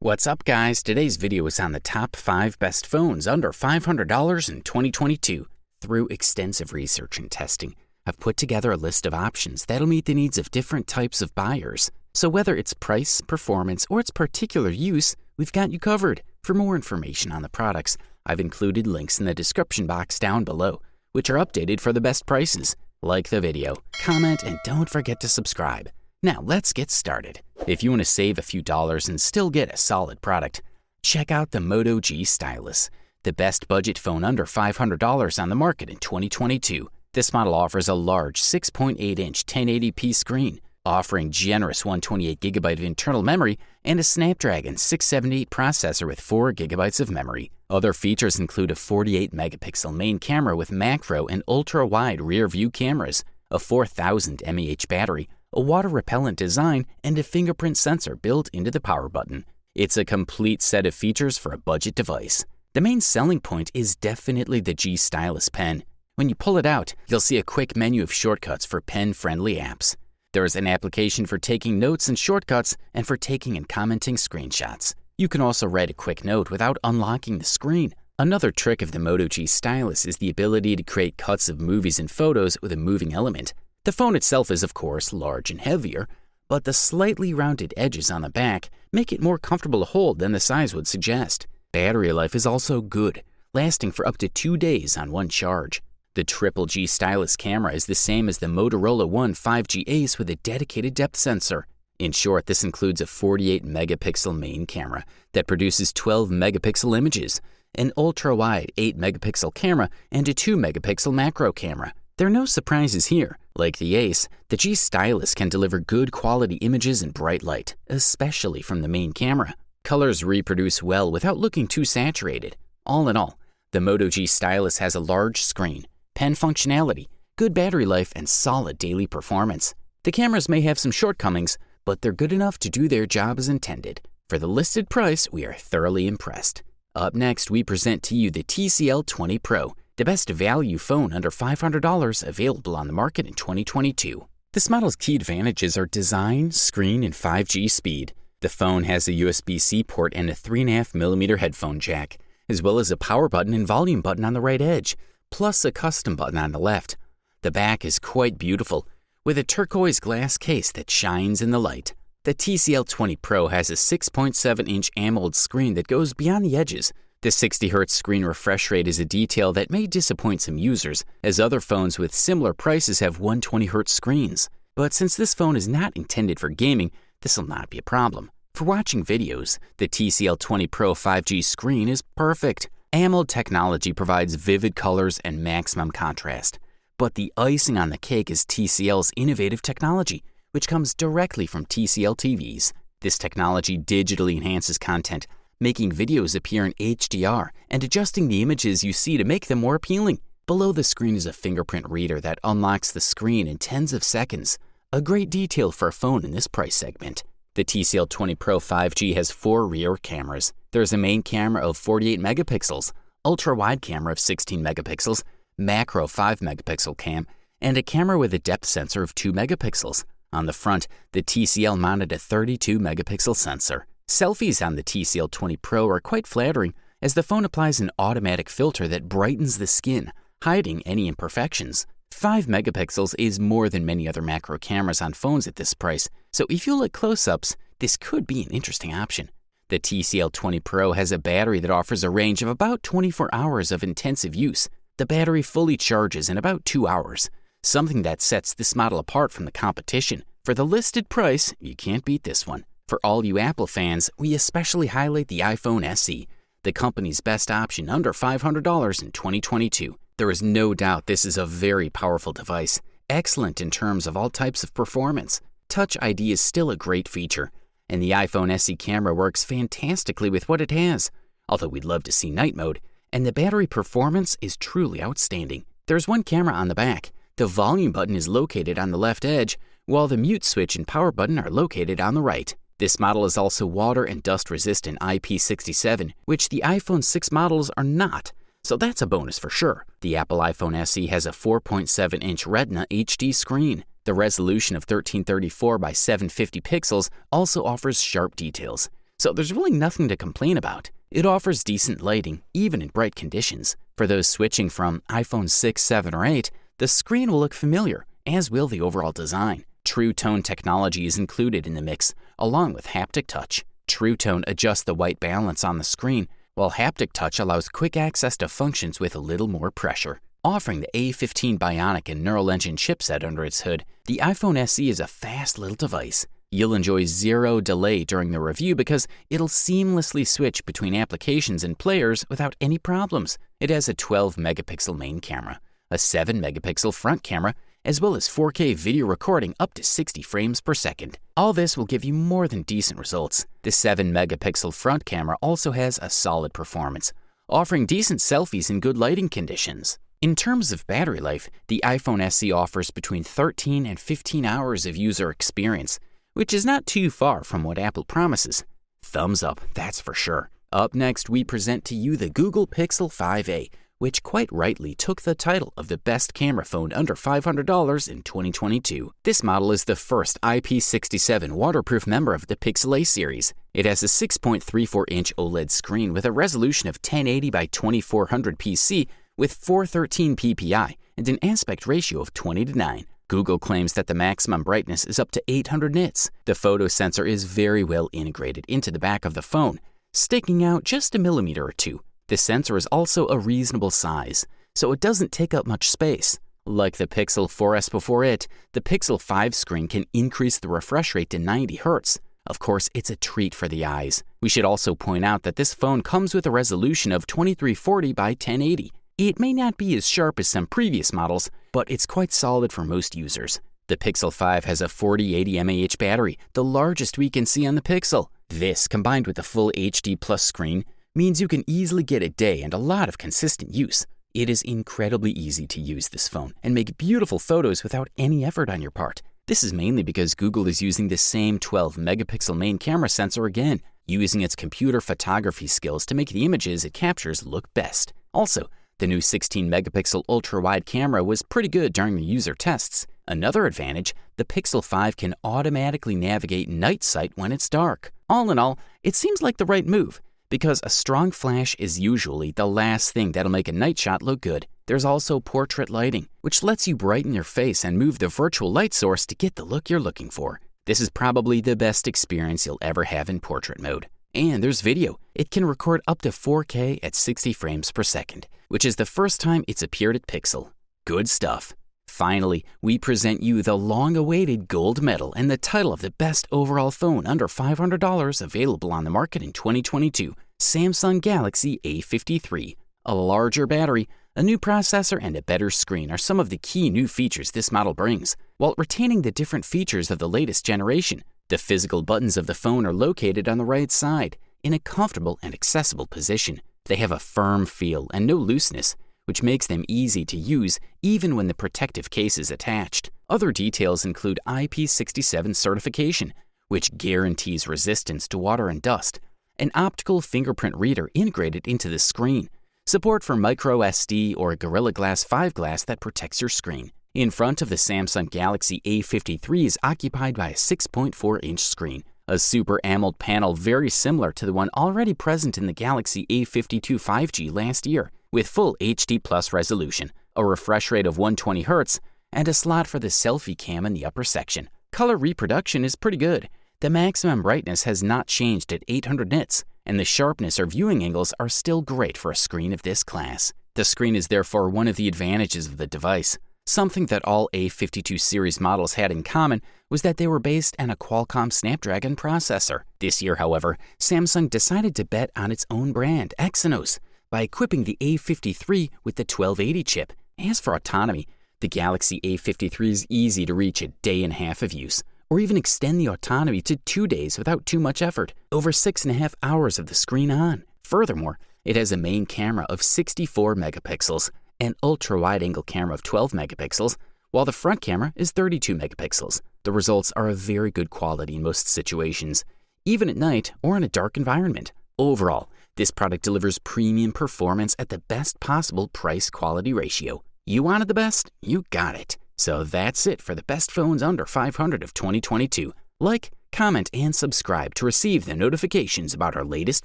What's up, guys? Today's video is on the top 5 best phones under $500 in 2022. Through extensive research and testing, I've put together a list of options that'll meet the needs of different types of buyers. So whether it's price, performance, or its particular use, we've got you covered. For more information on the products, I've included links in the description box down below, which are updated for the best prices. Like the video, comment, and don't forget to subscribe. Now let's get started. If you want to save a few dollars and still get a solid product, check out the Moto G Stylus, the best budget phone under $500 on the market in 2022. This model offers a large 6.8-inch 1080p screen, offering generous 128GB of internal memory and a Snapdragon 678 processor with 4GB of memory. Other features include a 48-megapixel main camera with macro and ultra-wide rear-view cameras, a 4000 mAh battery, a water-repellent design, and a fingerprint sensor built into the power button. It's a complete set of features for a budget device. The main selling point is definitely the G Stylus pen. When you pull it out, you'll see a quick menu of shortcuts for pen-friendly apps. There is an application for taking notes and shortcuts and for taking and commenting screenshots. You can also write a quick note without unlocking the screen. Another trick of the Moto G Stylus is the ability to create cuts of movies and photos with a moving element. The phone itself is, of course, large and heavier, but the slightly rounded edges on the back make it more comfortable to hold than the size would suggest. Battery life is also good, lasting for up to 2 days on one charge. The triple G Stylus camera is the same as the Motorola One 5G Ace with a dedicated depth sensor. In short, this includes a 48-megapixel main camera that produces 12-megapixel images, an ultra-wide 8-megapixel camera, and a 2-megapixel macro camera. There are no surprises here. Like the Ace, the G Stylus can deliver good quality images in bright light, especially from the main camera. Colors reproduce well without looking too saturated. All in all, the Moto G Stylus has a large screen, pen functionality, good battery life, and solid daily performance. The cameras may have some shortcomings, but they're good enough to do their job as intended. For the listed price, we are thoroughly impressed. Up next, we present to you the TCL 20 Pro, the best value phone under $500 available on the market in 2022. This model's key advantages are design, screen, and 5G speed. The phone has a USB-C port and a 3.5mm headphone jack, as well as a power button and volume button on the right edge, plus a custom button on the left. The back is quite beautiful, with a turquoise glass case that shines in the light. The TCL 20 Pro has a 6.7-inch AMOLED screen that goes beyond the edges. The 60Hz screen refresh rate is a detail that may disappoint some users, as other phones with similar prices have 120Hz screens. But since this phone is not intended for gaming, this will not be a problem. For watching videos, the TCL 20 Pro 5G screen is perfect. AMOLED technology provides vivid colors and maximum contrast. But the icing on the cake is TCL's innovative technology, which comes directly from TCL TVs. This technology digitally enhances content, making videos appear in HDR and adjusting the images you see to make them more appealing. Below the screen is a fingerprint reader that unlocks the screen in tens of seconds, a great detail for a phone in this price segment. The TCL 20 Pro 5G has 4 rear cameras. There's a main camera of 48 megapixels, ultra-wide camera of 16 megapixels, macro 5-megapixel cam, and a camera with a depth sensor of 2 megapixels. On the front, the TCL mounted a 32-megapixel sensor. Selfies on the TCL 20 Pro are quite flattering, as the phone applies an automatic filter that brightens the skin, hiding any imperfections. 5 megapixels is more than many other macro cameras on phones at this price, so if you like close-ups, this could be an interesting option. The TCL 20 Pro has a battery that offers a range of about 24 hours of intensive use. The battery fully charges in about 2 hours, something that sets this model apart from the competition. For the listed price, you can't beat this one. For all you Apple fans, we especially highlight the iPhone SE, the company's best option under $500 in 2022. There is no doubt this is a very powerful device, excellent in terms of all types of performance. Touch ID is still a great feature, and the iPhone SE camera works fantastically with what it has, although we'd love to see night mode, and the battery performance is truly outstanding. There's one camera on the back. The volume button is located on the left edge, while the mute switch and power button are located on the right. This model is also water and dust resistant IP67, which the iPhone 6 models are not, so that's a bonus for sure. The Apple iPhone SE has a 4.7-inch Retina HD screen. The resolution of 1334 by 750 pixels also offers sharp details, so there's really nothing to complain about. It offers decent lighting, even in bright conditions. For those switching from iPhone 6, 7, or 8, the screen will look familiar, as will the overall design. True Tone technology is included in the mix, along with haptic touch. True Tone adjusts the white balance on the screen, while haptic touch allows quick access to functions with a little more pressure. Offering the A15 Bionic and Neural Engine chipset under its hood, the iPhone SE is a fast little device. You'll enjoy zero delay during the review because it'll seamlessly switch between applications and players without any problems. It has a 12-megapixel main camera, a 7-megapixel front camera, as well as 4K video recording up to 60 frames per second. All this will give you more than decent results. The 7-megapixel front camera also has a solid performance, offering decent selfies in good lighting conditions. In terms of battery life, the iPhone SE offers between 13 and 15 hours of user experience, which is not too far from what Apple promises. Thumbs up, that's for sure. Up next, we present to you the Google Pixel 5a, which quite rightly took the title of the best camera phone under $500 in 2022. This model is the first IP67 waterproof member of the Pixel A series. It has a 6.34-inch OLED screen with a resolution of 1080 by 2400 pc with 413 ppi and an aspect ratio of 20:9. Google claims that the maximum brightness is up to 800 nits. The photo sensor is very well integrated into the back of the phone, sticking out just a millimeter or two. The sensor is also a reasonable size, so it doesn't take up much space. Like the Pixel 4S before it, the Pixel 5 screen can increase the refresh rate to 90 Hz. Of course, it's a treat for the eyes. We should also point out that this phone comes with a resolution of 2340 by 1080. It may not be as sharp as some previous models, but it's quite solid for most users. The Pixel 5 has a 4080 mAh battery, the largest we can see on the Pixel. This, combined with the full HD Plus screen, means you can easily get a day and a lot of consistent use. It is incredibly easy to use this phone and make beautiful photos without any effort on your part. This is mainly because Google is using the same 12-megapixel main camera sensor again, using its computer photography skills to make the images it captures look best. Also, the new 16-megapixel ultra-wide camera was pretty good during the user tests. Another advantage, the Pixel 5 can automatically navigate night sight when it's dark. All in all, it seems like the right move, because a strong flash is usually the last thing that'll make a night shot look good. There's also portrait lighting, which lets you brighten your face and move the virtual light source to get the look you're looking for. This is probably the best experience you'll ever have in portrait mode. And there's video. It can record up to 4K at 60 frames per second, which is the first time it's appeared at Pixel. Good stuff. Finally, we present you the long-awaited gold medal and the title of the best overall phone under $500 available on the market in 2022, Samsung Galaxy A53. A larger battery, a new processor, and a better screen are some of the key new features this model brings, while retaining the different features of the latest generation. The physical buttons of the phone are located on the right side, in a comfortable and accessible position. They have a firm feel and no looseness, which makes them easy to use even when the protective case is attached. Other details include IP67 certification, which guarantees resistance to water and dust, an optical fingerprint reader integrated into the screen, support for micro SD or Gorilla Glass 5 glass that protects your screen. In front of the Samsung Galaxy A53 is occupied by a 6.4-inch screen, a Super AMOLED panel very similar to the one already present in the Galaxy A52 5G last year, with full HD Plus resolution, a refresh rate of 120 Hz, and a slot for the selfie cam in the upper section. Color reproduction is pretty good. The maximum brightness has not changed at 800 nits, and the sharpness or viewing angles are still great for a screen of this class. The screen is therefore one of the advantages of the device. Something that all A52 series models had in common was that they were based on a Qualcomm Snapdragon processor. This year, however, Samsung decided to bet on its own brand, Exynos, by equipping the A53 with the 1280 chip. As for autonomy, the Galaxy A53 is easy to reach a day and a half of use, or even extend the autonomy to 2 days without too much effort, over 6.5 hours of the screen on. Furthermore, it has a main camera of 64 megapixels, an ultra-wide-angle camera of 12 megapixels, while the front camera is 32 megapixels. The results are of very good quality in most situations, even at night or in a dark environment. Overall, this product delivers premium performance at the best possible price-quality ratio. You wanted the best? You got it. So that's it for the best phones under $500 of 2022. Like, comment, and subscribe to receive the notifications about our latest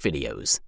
videos.